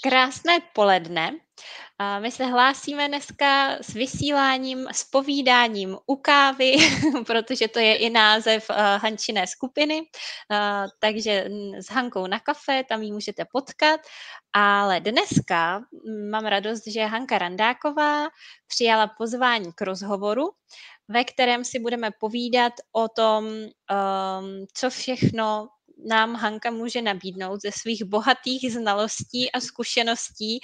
Krásné poledne. My se hlásíme dneska s vysíláním, s povídáním u kávy, protože to je i název Hančiné skupiny, takže s Hankou na kafe, tam ji můžete potkat. Ale dneska mám radost, že Hanka Randáková přijala pozvání k rozhovoru, ve kterém si budeme povídat o tom, co všechno nám Hanka může nabídnout ze svých bohatých znalostí a zkušeností,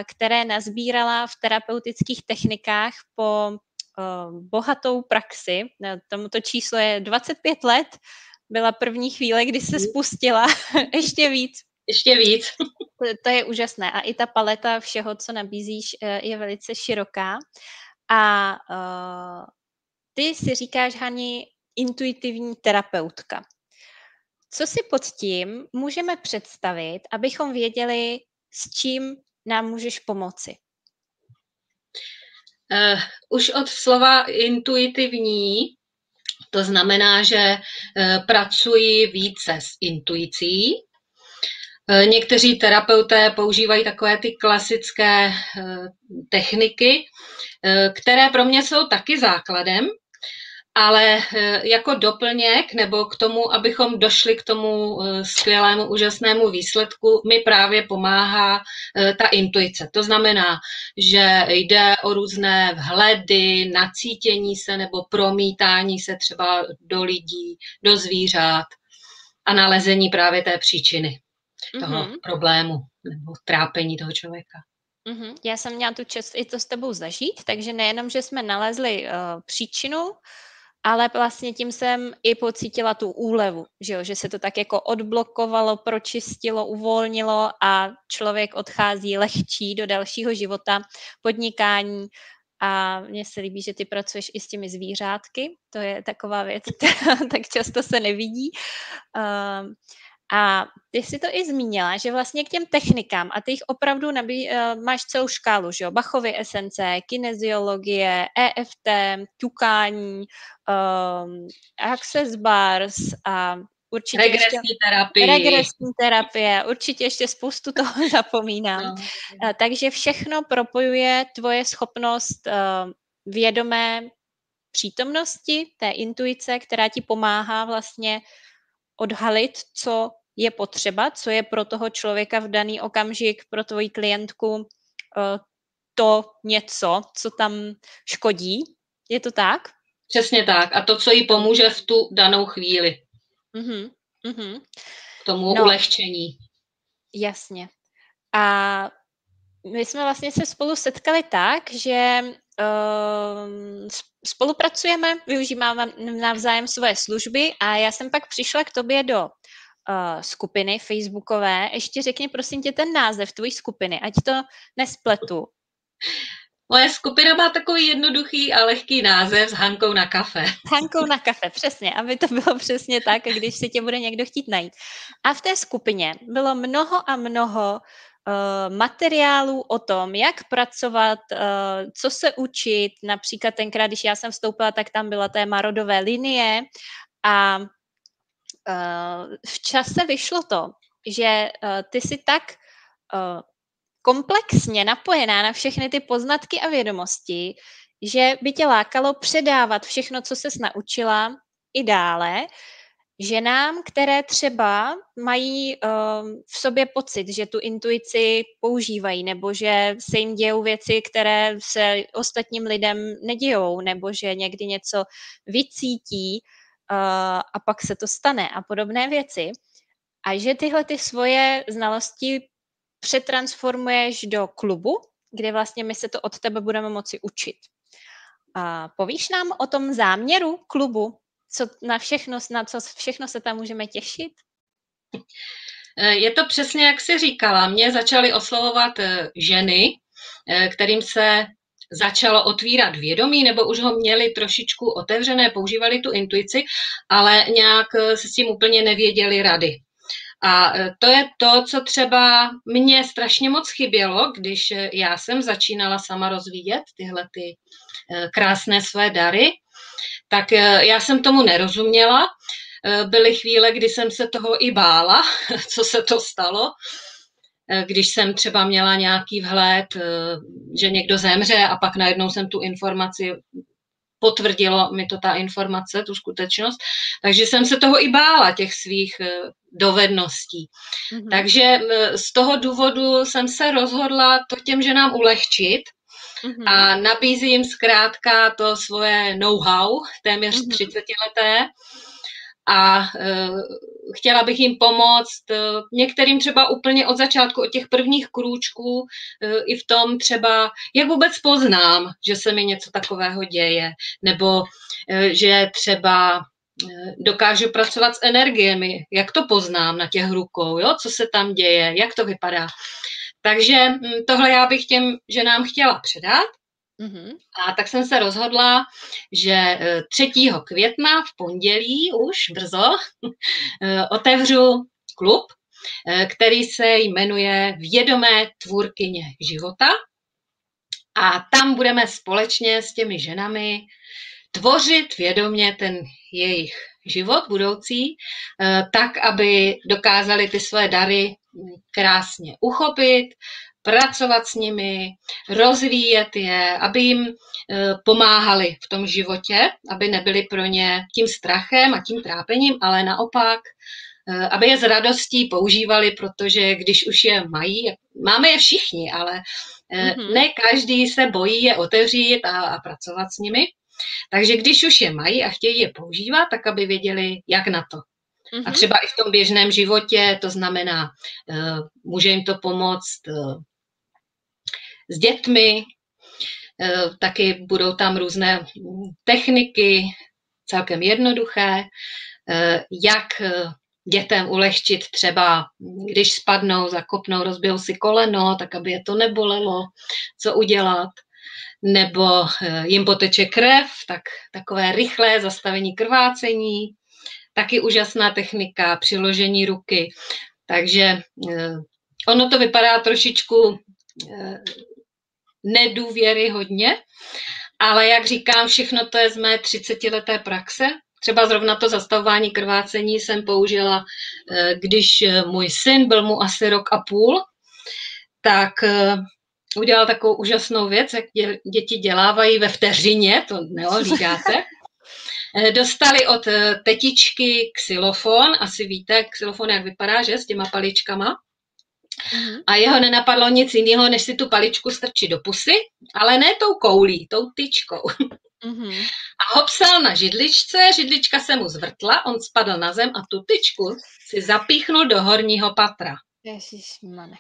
které nazbírala v terapeutických technikách po bohatou praxi. Tomuto číslo je 25 let, byla první chvíle, kdy se spustila, ještě víc. Ještě víc. To je úžasné a i ta paleta všeho, co nabízíš, je velice široká. A ty si říkáš, Hani, intuitivní terapeutka. Co si pod tím můžeme představit, abychom věděli, s čím nám můžeš pomoci? Už od slova intuitivní, to znamená, že pracuji více s intuicí. Někteří terapeuté používají takové ty klasické techniky, které pro mě jsou taky základem, ale jako doplněk nebo k tomu, abychom došli k tomu skvělému, úžasnému výsledku, mi právě pomáhá ta intuice. To znamená, že jde o různé vhledy, nacítění se nebo promítání se třeba do lidí, do zvířat a nalezení právě té příčiny toho problému nebo trápení toho člověka. Já jsem měla tu čest i to s tebou zažít, takže nejenom, že jsme nalezli příčinu, ale vlastně tím jsem i pocítila tu úlevu, že se to tak jako odblokovalo, pročistilo, uvolnilo a člověk odchází lehčí do dalšího života, podnikání. A mně se líbí, že ty pracuješ i s těmi zvířátky, to je taková věc, která tak často se nevidí. A ty jsi to i zmínila, že vlastně k těm technikám, a ty jich opravdu máš celou škálu, že jo, Bachovy esence, kineziologie, EFT, ťukání, Access Bars a určitě regresní terapie, určitě ještě spoustu toho zapomínám. No. Takže všechno propojuje tvoje schopnost vědomé přítomnosti, té intuice, která ti pomáhá vlastně odhalit, co je potřeba, co je pro toho člověka v daný okamžik, pro tvoji klientku to něco, co tam škodí. Je to tak? Přesně tak. A to, co jí pomůže v tu danou chvíli. K tomu ulehčení. Jasně. A my jsme vlastně se spolu setkali tak, že spolupracujeme, využíváme navzájem svoje služby a já jsem pak přišla k tobě do skupiny facebookové. Ještě řekni prosím tě ten název tvojí skupiny, ať to nespletu. Moje skupina má takový jednoduchý a lehký název s Hankou na kafe. Hankou na kafe, přesně, aby to bylo přesně tak, když si tě bude někdo chtít najít. A v té skupině bylo mnoho a mnoho materiálů o tom, jak pracovat, co se učit. Například tenkrát, když já jsem vstoupila, tak tam byla téma rodové linie a v čase vyšlo to, že ty jsi tak komplexně napojená na všechny ty poznatky a vědomosti, že by tě lákalo předávat všechno, co ses naučila i dále, ženám, které třeba mají v sobě pocit, že tu intuici používají, nebo že se jim dějou věci, které se ostatním lidem nedějou, nebo že někdy něco vycítí a pak se to stane a podobné věci. A že tyhle ty svoje znalosti přetransformuješ do klubu, kde vlastně my se to od tebe budeme moci učit. Povíš nám o tom záměru klubu? Na co všechno se tam můžeme těšit? Je to přesně, jak jsi říkala. Mě začaly oslovovat ženy, kterým se začalo otvírat vědomí, nebo už ho měli trošičku otevřené, používali tu intuici, ale nějak se s tím úplně nevěděli rady. A to je to, co třeba mně strašně moc chybělo, když já jsem začínala sama rozvíjet tyhle ty krásné své dary, tak já jsem tomu nerozuměla. Byly chvíle, kdy jsem se toho i bála, co se to stalo. když jsem třeba měla nějaký vhled, že někdo zemře a pak najednou jsem tu informaci, potvrdilo mi to ta informace, tu skutečnost, takže jsem se toho i bála, těch svých dovedností. Takže z toho důvodu jsem se rozhodla to těm ženám ulehčit a nabízím zkrátka to svoje know-how, téměř 30leté, a chtěla bych jim pomoct, některým třeba úplně od začátku, od těch prvních krůčků, i v tom třeba, jak vůbec poznám, že se mi něco takového děje, nebo že třeba dokážu pracovat s energiemi, jak to poznám na těch rukou, jo? Co se tam děje, jak to vypadá. Takže tohle já bych těm ženám chtěla předat. A tak jsem se rozhodla, že 3. května v pondělí už brzo otevřu klub, který se jmenuje Vědomé tvůrkyně života. A tam budeme společně s těmi ženami tvořit vědomě ten jejich život budoucí, tak, aby dokázali ty své dary krásně uchopit, pracovat s nimi, rozvíjet je, aby jim pomáhali v tom životě, aby nebyli pro ně tím strachem a tím trápením, ale naopak, aby je s radostí používali, protože když už je mají, máme je všichni, ale ne každý se bojí je otevřít a pracovat s nimi. Takže když už je mají a chtějí je používat, tak aby věděli, jak na to. A třeba i v tom běžném životě, to znamená, může jim to pomoct s dětmi, taky budou tam různé techniky, celkem jednoduché, jak dětem ulehčit třeba, když spadnou, zakopnou, rozbijou si koleno, tak aby je to nebolelo, co udělat, nebo jim poteče krev, tak takové rychlé zastavení krvácení, taky úžasná technika, přiložení ruky. Takže ono to vypadá trošičku nedůvěryhodně, ale jak říkám, všechno to je z mé 30leté praxe. Třeba zrovna to zastavování krvácení jsem použila, když můj syn byl mu asi 1,5 roku, tak udělal takovou úžasnou věc, jak děti dělávají ve vteřině, to neohlídáte. Dostali od tetičky xylofon, asi víte, xylofon jak vypadá, že, s těma paličkama. A jeho nenapadlo nic jiného, než si tu paličku strčit do pusy, ale ne tou koulí, tou tyčkou. A hopsal na židličce, židlička se mu zvrtla, on spadl na zem a tu tyčku si zapíchnul do horního patra. Ježišmane.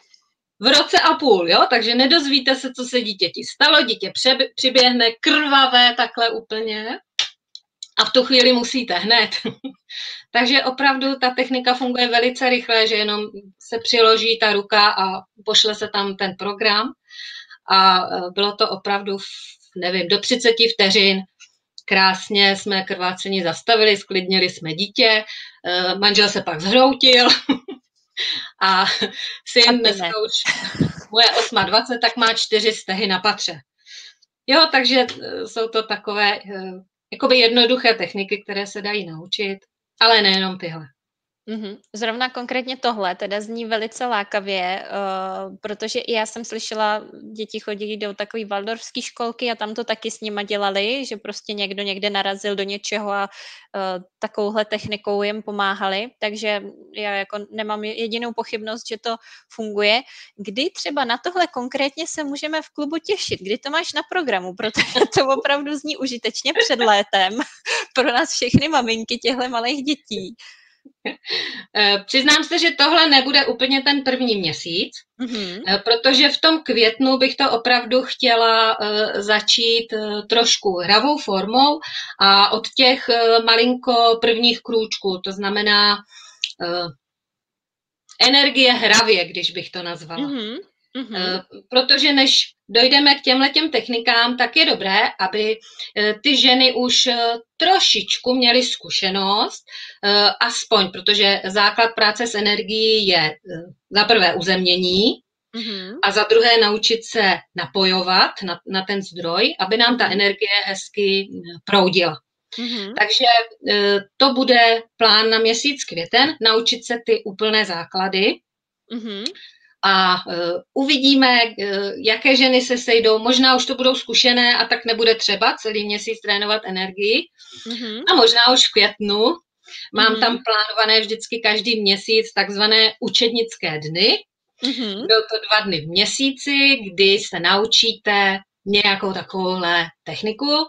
V 1,5 roku, jo, takže nedozvíte se, co se dítěti stalo, dítě přiběhne krvavé takhle úplně a v tu chvíli musíte hned. Takže opravdu ta technika funguje velice rychle, že jenom se přiloží ta ruka a pošle se tam ten program a bylo to opravdu, nevím, do 30 vteřin. Krásně jsme krvácení zastavili, sklidnili jsme dítě, manžel se pak zhroutil a syn dneska už moje 28, tak má 4 stehy na patře. Jo, takže jsou to takové jakoby jednoduché techniky, které se dají naučit, ale nejenom tyhle. Zrovna konkrétně tohle teda zní velice lákavě, protože i já jsem slyšela, děti chodí do takové waldorfské školky a tam to taky s nima dělali, že prostě někdo někde narazil do něčeho a takovouhle technikou jim pomáhali, takže já jako nemám jedinou pochybnost, že to funguje. Kdy třeba na tohle konkrétně se můžeme v klubu těšit? Kdy to máš na programu? Protože to opravdu zní užitečně před létem pro nás všechny maminky těchto malých dětí. Přiznám se, že tohle nebude úplně ten první měsíc, protože v tom květnu bych to opravdu chtěla začít trošku hravou formou a od těch malinko prvních krůčků, to znamená energie hravě, když bych to nazvala. Protože než dojdeme k těmhletěm technikám, tak je dobré, aby ty ženy už trošičku měly zkušenost, aspoň, protože základ práce s energií je za prvé uzemnění a za druhé naučit se napojovat na ten zdroj, aby nám ta energie hezky proudila. Takže to bude plán na měsíc květen, naučit se ty úplné základy. a uvidíme, jaké ženy se sejdou. Možná už to budou zkušené a tak nebude třeba celý měsíc trénovat energii. A možná už v květnu. Mám tam plánované vždycky každý měsíc takzvané učednické dny. Budou to 2 dny v měsíci, kdy se naučíte nějakou takovouhle techniku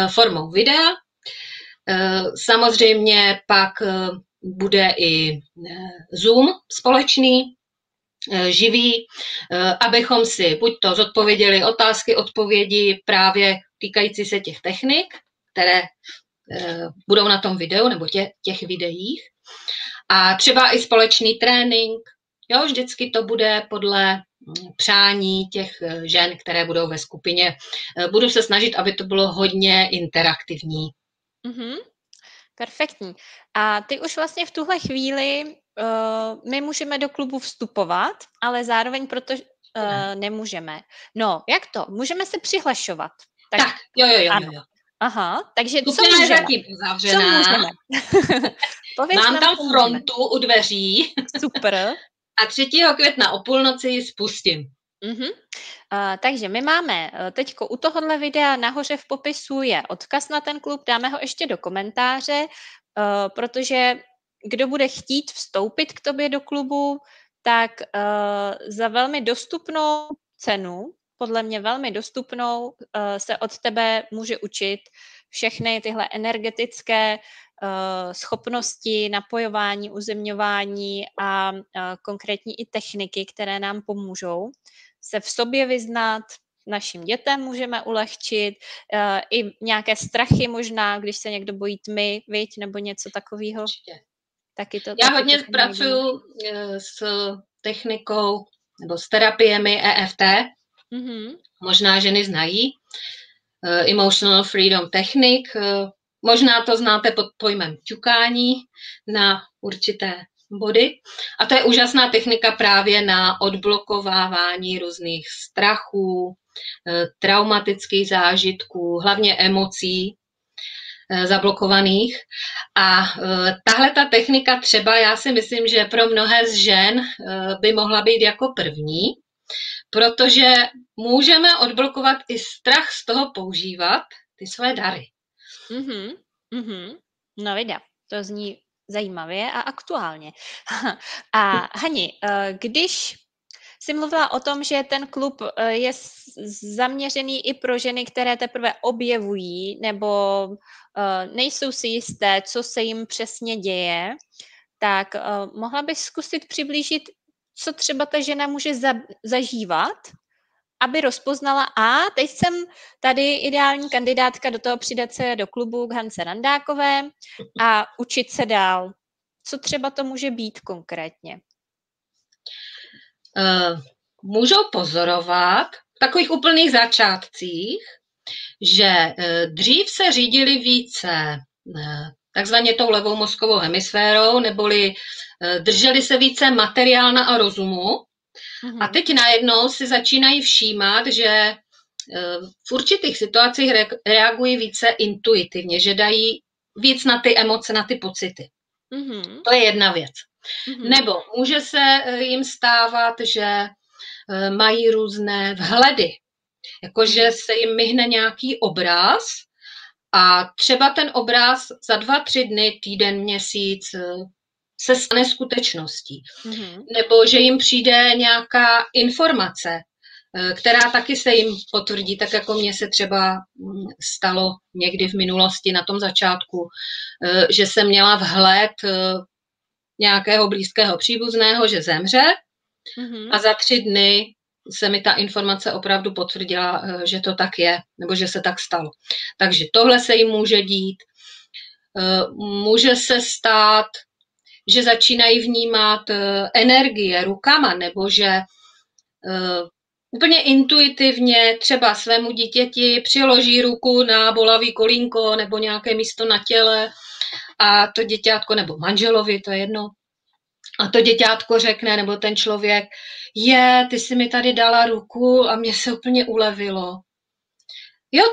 formou videa. Samozřejmě pak bude i Zoom společný, živý, abychom si buď to zodpověděli otázky, odpovědi právě týkající se těch technik, které budou na tom videu nebo těch videích. A třeba i společný trénink. Jo, vždycky to bude podle přání těch žen, které budou ve skupině. Budu se snažit, aby to bylo hodně interaktivní. Perfektní. A ty už vlastně v tuhle chvíli my můžeme do klubu vstupovat, ale zároveň proto nemůžeme. No, jak to? Můžeme se přihlašovat. Tak, jo. Aha, takže co můžeme? Je zatím uzavřená. Co můžeme? Mám tam frontu u dveří. Super. A 3. května o půlnoci ji spustím. Takže my máme teďko u tohohle videa nahoře v popisu je odkaz na ten klub, dáme ho ještě do komentáře, protože kdo bude chtít vstoupit k tobě do klubu, tak za velmi dostupnou cenu, podle mě velmi dostupnou, se od tebe může učit všechny tyhle energetické schopnosti, napojování, uzemňování a konkrétní i techniky, které nám pomůžou se v sobě vyznat, našim dětem můžeme ulehčit, i nějaké strachy možná, když se někdo bojí tmy, viď, nebo něco takového. Já hodně pracuji s technikou nebo s terapiemi EFT. Možná ženy znají. Emotional Freedom Technique. Možná to znáte pod pojmem ťukání na určité body. A to je úžasná technika právě na odblokovávání různých strachů, traumatických zážitků, hlavně emocí zablokovaných. A tahle ta technika třeba, já si myslím, že pro mnohé z žen by mohla být jako první, protože můžeme odblokovat i strach z toho používat ty své dary. No videa, to zní zajímavě a aktuálně. A Hani, když jsi mluvila o tom, že ten klub je zaměřený i pro ženy, které teprve objevují nebo nejsou si jisté, co se jim přesně děje, tak mohla bys zkusit přiblížit, co třeba ta žena může zažívat, aby rozpoznala, teď jsem tady ideální kandidátka do toho přidat se do klubu k Hance Randákové a učit se dál. Co třeba to může být konkrétně? Můžou pozorovat v takových úplných začátcích, že dřív se řídili více takzvaně tou levou mozkovou hemisférou, neboli drželi se více materiálna a rozumu. A teď najednou si začínají všímat, že v určitých situacích reagují více intuitivně, že dají víc na ty emoce, na ty pocity. To je jedna věc. Nebo může se jim stávat, že mají různé vhledy, jakože se jim myhne nějaký obraz a třeba ten obraz za 2-3 dny, týden, měsíc se stane skutečností. Nebo že jim přijde nějaká informace, která taky se jim potvrdí, tak jako mně se třeba stalo někdy v minulosti na tom začátku, že jsem měla vhled nějakého blízkého příbuzného, že zemře a za 3 dny se mi ta informace opravdu potvrdila, že to tak je, nebo že se tak stalo. Takže tohle se jim může dít. Může se stát, že začínají vnímat energie rukama, nebo že úplně intuitivně třeba svému dítěti přiloží ruku na bolavý kolínko nebo nějaké místo na těle a to děťátko, nebo manželovi, to je jedno, a to děťátko řekne, nebo ten člověk, ty jsi mi tady dala ruku a mně se úplně ulevilo. Jo,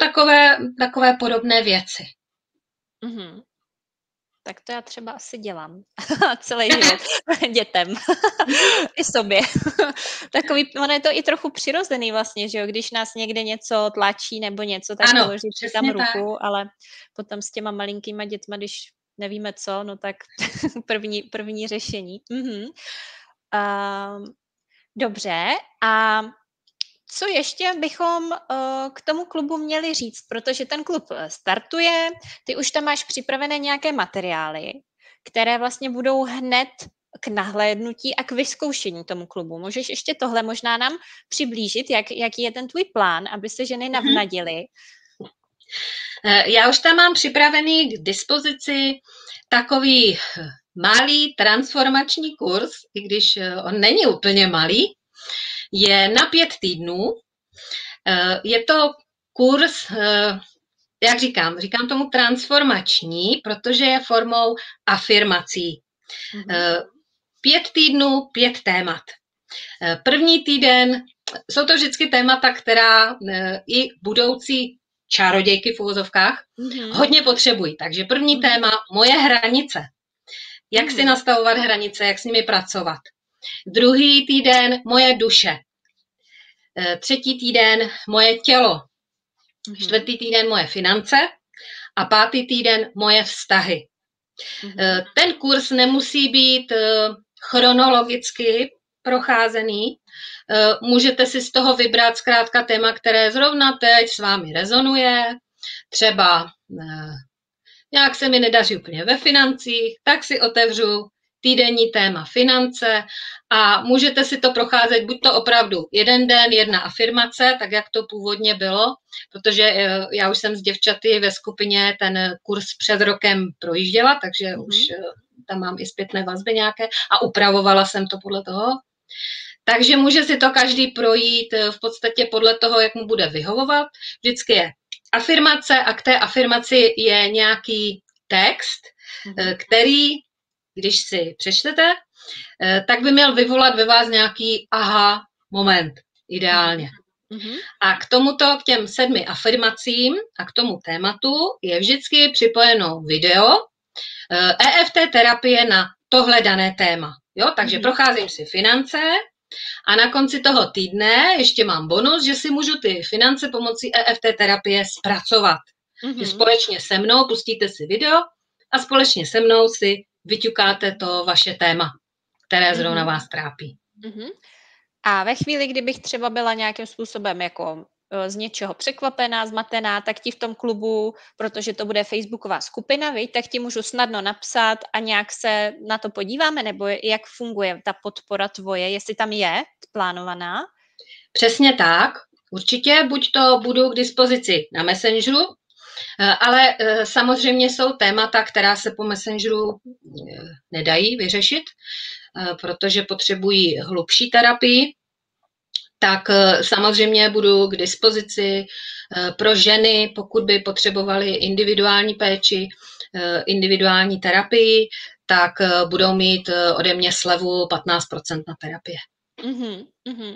takové podobné věci. tak to já třeba asi dělám celý život dětem i sobě. Takový, ono je to i trochu přirozený vlastně, že jo, když nás někde něco tlačí nebo něco, tak Ano, položit si tam ruku, ale potom s těma malinkýma dětma, když nevíme co, no tak první řešení. Dobře, a co ještě bychom k tomu klubu měli říct, protože ten klub startuje, ty už tam máš připravené nějaké materiály, které vlastně budou hned k nahlédnutí a k vyzkoušení tomu klubu. Můžeš ještě tohle možná nám přiblížit, jaký je ten tvůj plán, aby se ženy navnadily? Já už tam mám připravený k dispozici takový malý transformační kurz, i když on není úplně malý, je na 5 týdnů. Je to kurz, jak říkám tomu transformační, protože je formou afirmací. 5 týdnů, 5 témat. První týden, jsou to vždycky témata, která i budoucí čarodějky v uvozovkách hodně potřebují. Takže první téma, moje hranice. Jak si nastavovat hranice, jak s nimi pracovat. Druhý týden, moje duše. Třetí týden, moje tělo. Čtvrtý týden, moje finance. A pátý týden, moje vztahy. Ten kurz nemusí být chronologicky procházený. Můžete si z toho vybrat zkrátka téma, které zrovna teď s vámi rezonuje. Třeba nějak se mi nedaří úplně ve financích, tak si otevřu týdenní téma finance a můžete si to procházet buď to opravdu jeden den, jedna afirmace, tak jak to původně bylo, protože já už jsem s děvčaty ve skupině ten kurz před rokem projížděla, takže už tam mám i zpětné vazby nějaké a upravovala jsem to podle toho. Takže může si to každý projít v podstatě podle toho, jak mu bude vyhovovat. Vždycky je afirmace a k té afirmaci je nějaký text, který, když si přečtete, tak by měl vyvolat ve vás nějaký aha moment, ideálně. A k těm 7 afirmacím a k tomu tématu je vždycky připojeno video EFT terapie na tohle dané téma. Jo? Takže procházím si finance a na konci toho týdne ještě mám bonus, že si můžu ty finance pomocí EFT terapie zpracovat. Že společně se mnou pustíte si video a společně se mnou si vyťukáte to vaše téma, které zrovna vás trápí. A ve chvíli, kdybych třeba byla nějakým způsobem jako z něčeho překvapená, zmatená, tak ti v tom klubu, protože to bude facebooková skupina, tak ti můžu snadno napsat a nějak se na to podíváme, nebo jak funguje ta podpora tvoje, jestli tam je plánovaná? Přesně tak. Určitě, buď to budu k dispozici na Messengeru, ale samozřejmě jsou témata, která se po Messengeru nedají vyřešit, protože potřebují hlubší terapii, tak samozřejmě budu k dispozici pro ženy, pokud by potřebovaly individuální péči, individuální terapii, tak budou mít ode mě slevu 15% na terapie.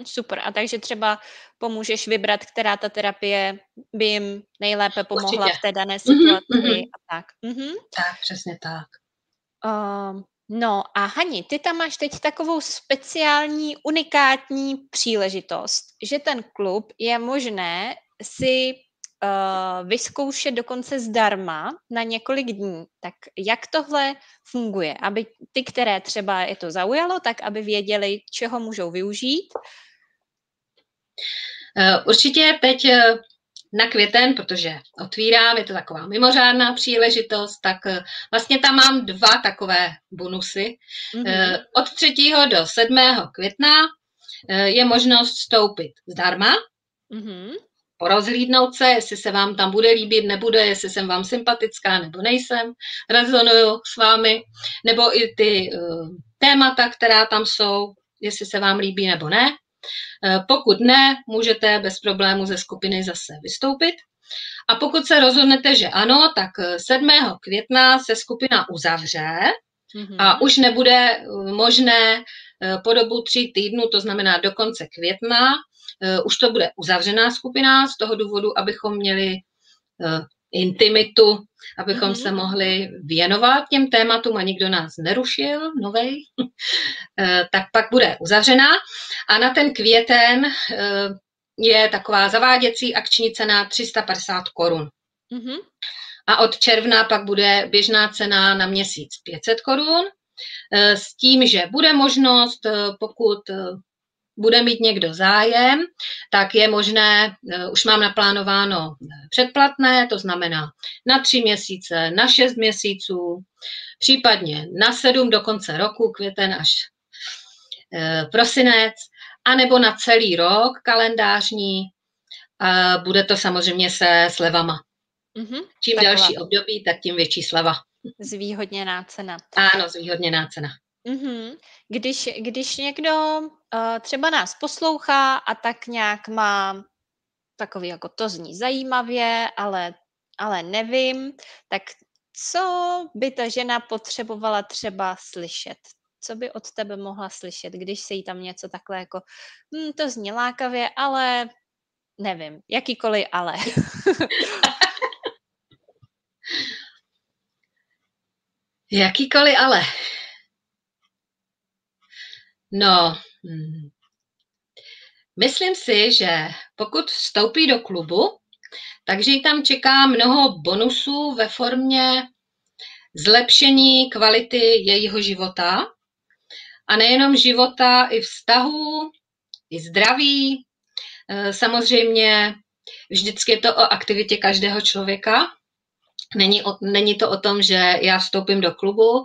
Super. A takže třeba pomůžeš vybrat, která ta terapie by jim nejlépe pomohla v té dané situaci a tak. Tak, přesně tak. No a Hani, ty tam máš teď takovou speciální, unikátní příležitost, že ten klub je možné si vyzkoušet dokonce zdarma na několik dní. Tak jak tohle funguje? Aby ty, které třeba je to zaujalo, tak aby věděli, čeho můžou využít? Určitě teď na květen, protože otvírám, je to taková mimořádná příležitost, tak vlastně tam mám 2 takové bonusy. Od 3. do 7. května je možnost vstoupit zdarma, porozhlídnout se, jestli se vám tam bude líbit, nebude, jestli jsem vám sympatická nebo nejsem, rezonuju s vámi, nebo i ty témata, která tam jsou, jestli se vám líbí nebo ne. Pokud ne, můžete bez problému ze skupiny zase vystoupit. A pokud se rozhodnete, že ano, tak 7. května se skupina uzavře a už nebude možné po dobu 3 týdnů, to znamená do konce května, už to bude uzavřená skupina z toho důvodu, abychom měli intimitu, abychom se mohli věnovat těm tématům a nikdo nás nerušil, novej, tak pak bude uzavřená. A na ten květen je taková zaváděcí akční cena 350 korun. A od června pak bude běžná cena na měsíc 500 korun, s tím, že bude možnost, pokud bude mít někdo zájem, tak je možné, už mám naplánováno předplatné, to znamená na 3 měsíce, na 6 měsíců, případně na 7 do konce roku, květen až prosinec, anebo na celý rok kalendářní. A bude to samozřejmě se slevama. Čím delší období, tak tím větší sleva. Zvýhodněná cena. Ano, zvýhodněná cena. Když někdo třeba nás poslouchá a tak nějak má takový, jako to zní zajímavě, ale nevím, tak co by ta žena potřebovala třeba slyšet? Co by od tebe mohla slyšet, když se jí tam něco takhle jako, to zní lákavě, ale nevím, jakýkoliv ale. Jakýkoliv ale. No, myslím si, že pokud vstoupí do klubu, takže jí tam čeká mnoho bonusů ve formě zlepšení kvality jejího života. A nejenom života, i vztahu, i zdraví. Samozřejmě vždycky je to o aktivitě každého člověka. Není to o tom, že já vstoupím do klubu,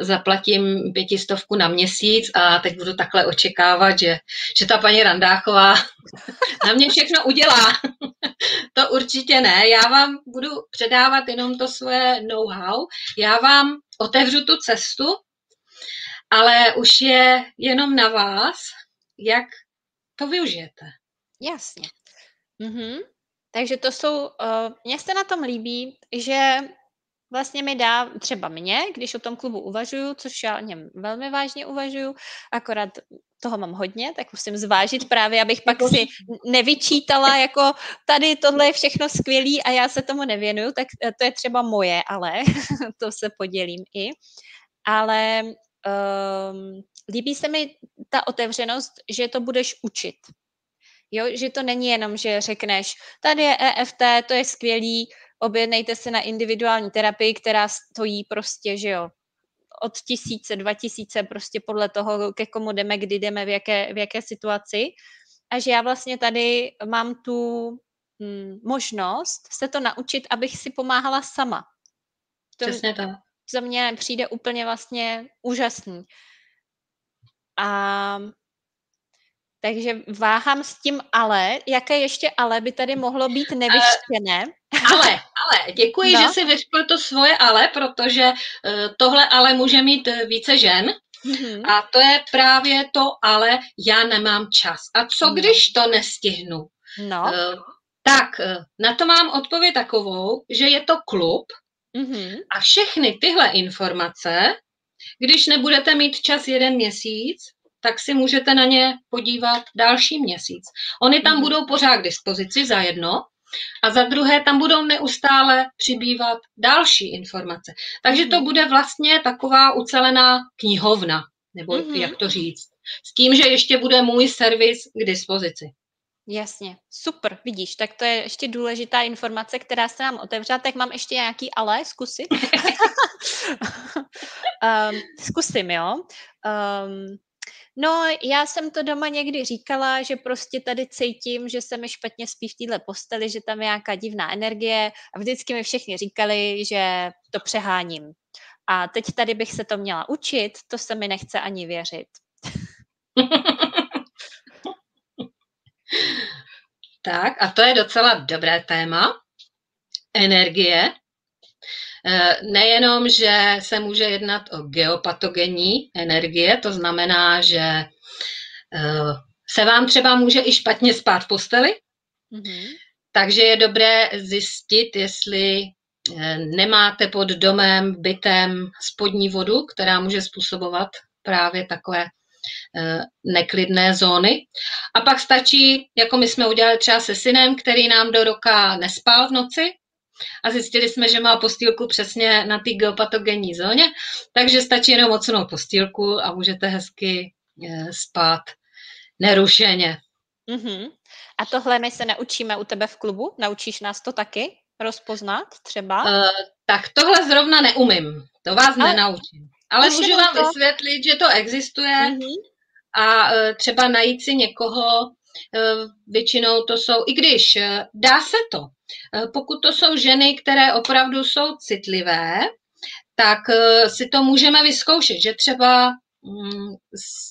zaplatím 500 na měsíc a teď budu takhle očekávat, že ta paní Randáchová na mě všechno udělá. To určitě ne. Já vám budu předávat jenom to svoje know-how. Já vám otevřu tu cestu, ale už je jenom na vás, jak to využijete. Jasně. Takže to jsou, mně se na tom líbí, že vlastně mi dá, třeba mě, když o tom klubu uvažuju, což já o něm velmi vážně uvažuju, akorát toho mám hodně, tak musím zvážit právě, abych pak si nevyčítala, jako tady tohle je všechno skvělý a já se tomu nevěnuju, tak to je třeba moje, ale to se podělím i. Ale líbí se mi ta otevřenost, že to budeš učit. Jo, že to není jenom, že řekneš, tady je EFT, to je skvělý, objednejte se na individuální terapii, která stojí prostě, že jo, od 1000, 2000, prostě podle toho, ke komu jdeme, kdy jdeme, v jaké situaci. A že já vlastně tady mám tu možnost se to naučit, abych si pomáhala sama. Přesně tak. Za mě přijde úplně vlastně úžasný. A takže váhám s tím ale. Jaké ještě ale by tady mohlo být nevyštěné? Ale, děkuji, že si vyřkl to svoje ale, protože tohle ale může mít více žen. A to je právě to ale, já nemám čas. A co když to nestihnu? Tak, na to mám odpověď takovou, že je to klub a všechny tyhle informace, když nebudete mít čas 1 měsíc, tak si můžete na ně podívat další měsíc. Oni tam budou pořád k dispozici za jedno a za druhé tam budou neustále přibývat další informace. Takže to bude vlastně taková ucelená knihovna, nebo jak to říct. S tím, že ještě bude můj servis k dispozici. Jasně, super, vidíš, tak to je ještě důležitá informace, která se nám otevřela, tak mám ještě nějaký ale, zkusit? Zkusím, jo. No, já jsem to doma někdy říkala, že prostě tady cítím, že se mi špatně spí v téhle posteli, že tam je nějaká divná energie a vždycky mi všichni říkali, že to přeháním. A teď tady bych se to měla učit, to se mi nechce ani věřit. Tak, a to je docela dobré téma. Energie. Nejenom, že se může jednat o geopatogenní energie, to znamená, že se vám třeba může i špatně spát v posteli, takže je dobré zjistit, jestli nemáte pod domem, bytem spodní vodu, která může způsobovat právě takové neklidné zóny. A pak stačí, jako my jsme udělali třeba se synem, který nám do roka nespal v noci, a zjistili jsme, že má postýlku přesně na té geopatogenní zóně, takže stačí jenom odsunout postýlku a můžete hezky spát nerušeně. A tohle my se naučíme u tebe v klubu? Naučíš nás to taky rozpoznat třeba? Tak tohle zrovna neumím, to vás nenaučím. Ale můžu vám vysvětlit, že to existuje a třeba najít si někoho, většinou to jsou, i když dá se to, pokud to jsou ženy, které opravdu jsou citlivé, tak si to můžeme vyzkoušet, že třeba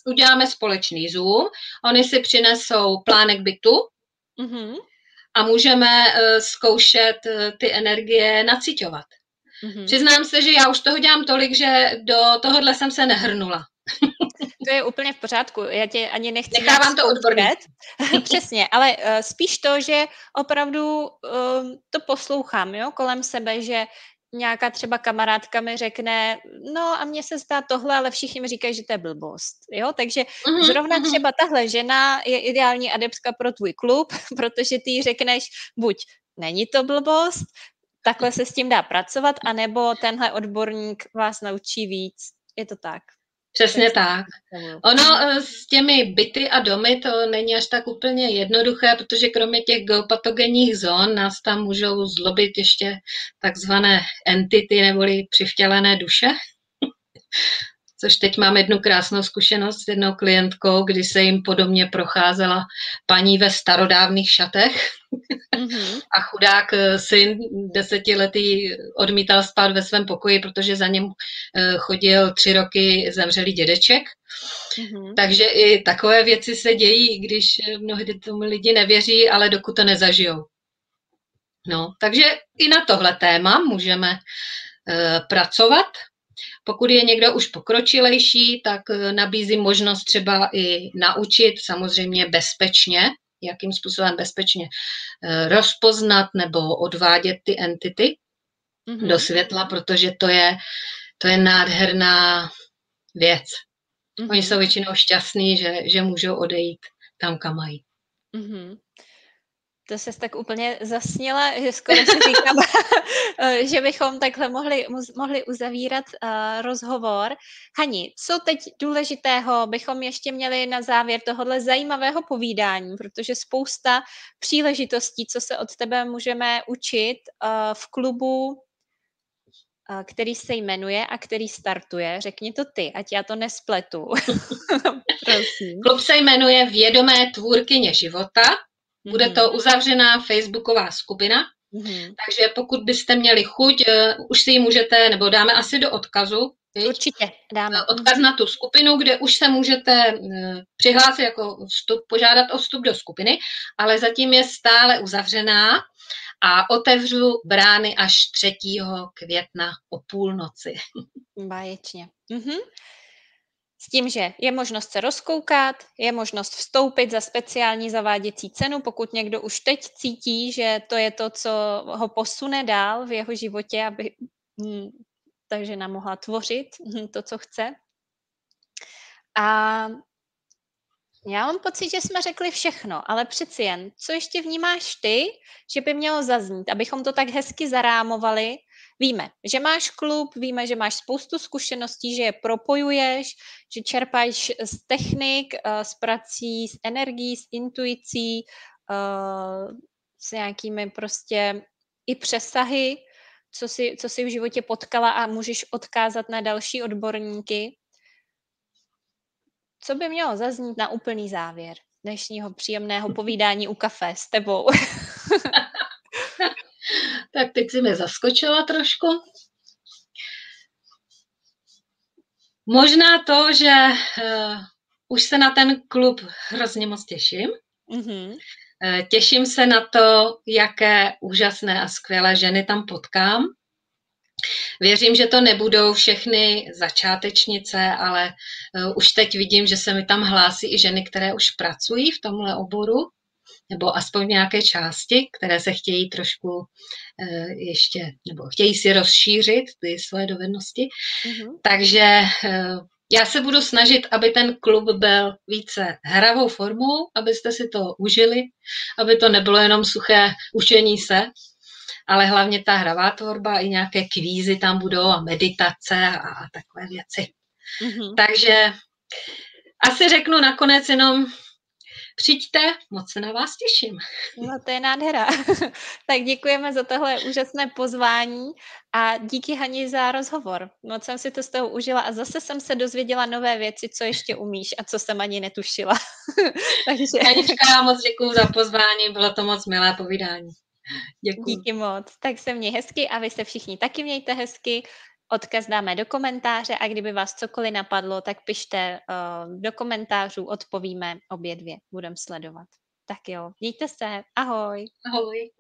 uděláme společný Zoom, oni si přinesou plánek bytu a můžeme zkoušet ty energie naciťovat. Přiznám se, že já už toho dělám tolik, že do tohohle jsem se nehrnula. To je úplně v pořádku, já tě ani nechci... Nechávám to odborně. Přesně, ale spíš to, že opravdu to poslouchám, jo, kolem sebe, že nějaká třeba kamarádka mi řekne, no a mně se zdá tohle, ale všichni mi říkají, že to je blbost, jo, takže zrovna třeba tahle žena je ideální adeptka pro tvůj klub, protože ty jí řekneš, buď není to blbost, takhle se s tím dá pracovat, anebo tenhle odborník vás naučí víc, je to tak. Přesně tak. Ono s těmi byty a domy to není až tak úplně jednoduché, protože kromě těch geopatogenních zón nás tam můžou zlobit ještě takzvané entity neboli přivtělené duše. Což teď mám jednu krásnou zkušenost s jednou klientkou, kdy se jim po domě procházela paní ve starodávných šatech a chudák syn 10letý odmítal spát ve svém pokoji, protože za něm chodil 3 roky zemřelý dědeček. Takže i takové věci se dějí, i když mnohdy tomu lidi nevěří, ale dokud to nezažijou. No, takže i na tohle téma můžeme pracovat. Pokud je někdo už pokročilejší, tak nabízím možnost třeba i naučit samozřejmě bezpečně, jakým způsobem bezpečně rozpoznat nebo odvádět ty entity do světla, protože to je nádherná věc. Oni jsou většinou šťastní, že můžou odejít tam, kam mají. To ses tak úplně zasněla, že skoro si říkám, že bychom takhle mohli uzavírat rozhovor. Hani, co teď důležitého bychom ještě měli na závěr tohohle zajímavého povídání, protože spousta příležitostí, co se od tebe můžeme učit v klubu, který se jmenuje a který startuje. Řekni to ty, ať já to nespletu. Prosím. Klub se jmenuje Vědomé tvůrkyně života. Bude to uzavřená facebooková skupina, takže pokud byste měli chuť, už si ji můžete, nebo dáme asi do odkazu. Určitě dáme. Odkaz na tu skupinu, kde už se můžete přihlásit jako vstup, požádat o vstup do skupiny, ale zatím je stále uzavřená a otevřu brány až 3. května o půlnoci. Báječně. S tím, že je možnost se rozkoukat, je možnost vstoupit za speciální zaváděcí cenu, pokud někdo už teď cítí, že to je to, co ho posune dál v jeho životě, aby ta žena mohla tvořit to, co chce. A já mám pocit, že jsme řekli všechno, ale přeci jen, co ještě vnímáš ty, že by mělo zaznít, abychom to tak hezky zarámovali. Víme, že máš klub, víme, že máš spoustu zkušeností, že je propojuješ, že čerpáš z technik, z prací, s energií, s intuicí, s nějakými prostě i přesahy, co jsi v životě potkala a můžeš odkázat na další odborníky. Co by mělo zaznít na úplný závěr dnešního příjemného povídání u kafe s tebou? Tak teď si mě zaskočila trošku. Možná to, že už se na ten klub hrozně moc těším. Těším se na to, jaké úžasné a skvělé ženy tam potkám. Věřím, že to nebudou všechny začátečnice, ale už teď vidím, že se mi tam hlásí i ženy, které už pracují v tomhle oboru, nebo aspoň v nějaké části, které se chtějí trošku ještě, nebo chtějí si rozšířit ty své dovednosti. Takže já se budu snažit, aby ten klub byl více hravou formou, abyste si to užili, aby to nebylo jenom suché učení se, ale hlavně ta hravá tvorba, i nějaké kvízy tam budou a meditace a takové věci. Mhm. Takže asi řeknu nakonec jenom přijďte, moc se na vás těším. No to je nádhera. Tak děkujeme za tohle úžasné pozvání a díky Hani za rozhovor. Moc jsem si to z toho užila a zase jsem se dozvěděla nové věci, co ještě umíš a co jsem ani netušila. Takže Janička, moc děkuju za pozvání, bylo to moc milé povídání. Děkuju. díky moc. Tak se měj hezky a vy se všichni taky mějte hezky. Odkaz dáme do komentáře a kdyby vás cokoliv napadlo, tak pište do komentářů, odpovíme obě dvě, budeme sledovat. Tak jo, mějte se, ahoj. Ahoj.